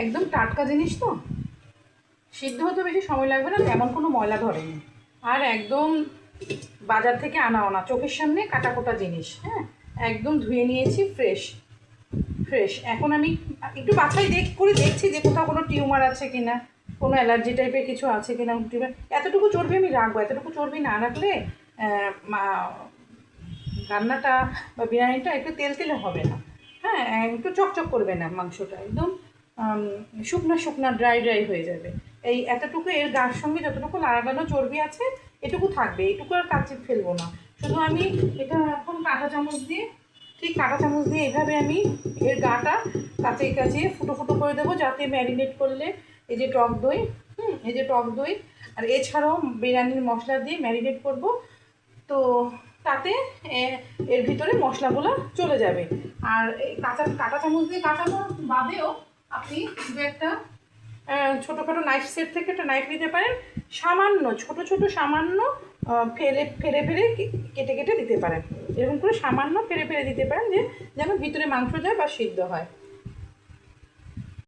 একদম টাটকা জিনিস তো, সিদ্ধ হতে বেশি সময় লাগবে না, তেমন কোনো ময়লা ধরেনি। আর একদম বাজার থেকে আনা চোখের সামনে কাটা কোটা জিনিস। হ্যাঁ, একদম ধুয়ে নিয়েছি, ফ্রেশ ফ্রেশ। এখন আমি একটু বাছাই করে দেখছি যে কোথাও কোনো টিউমার আছে কিনা, কোনো অ্যালার্জি টাইপের কিছু আছে কিনা। এতটুকু চর্বি আমি রাখবো, এতটুকু চর্বি না রাখলে রান্নাটা বা বিরিয়ানিটা একটু তেল তেলে হবে না। হ্যাঁ, একটু চকচক করবে না মাংসটা, একদম শুকনো শুকনো ড্রাই ড্রাই হয়ে যাবে। এই এতটুকু এর গার সঙ্গে যতটুকু লাগানো চর্বি আছে এটুকু থাকবে, এটুকু আর কাচি ফেলবো না। শুধু আমি এটা এখন কাঁটা চামচ দিয়ে, ঠিক কাঁটা চামচ দিয়ে এভাবে আমি এর গাটা কাচিয়ে কাচিয়ে ফুটো ফুটো করে দেবো, যাতে ম্যারিনেট করলে এই যে টক দই, এই যে টক দই আর এছাড়াও বিরিয়ানির মশলা দিয়ে ম্যারিনেট করব, তো তাতে এর ভিতরে মশলাগুলো চলে যাবে। আর এই কাঁটা চামচ দিয়ে কাটানোর বাদেও আপনি দু একটা ছোটোখাটো নাইফ সেট থেকে একটা নাইফ নিতে পারেন, সামান্য ছোট ছোট সামান্য ফেলে ফেরে ফেরে কেটে কেটে দিতে পারেন। এরকম করে সামান্য ফেরে ফেরে দিতে পারেন, যে যেন ভিতরে মাংস যায় বা সিদ্ধ হয়।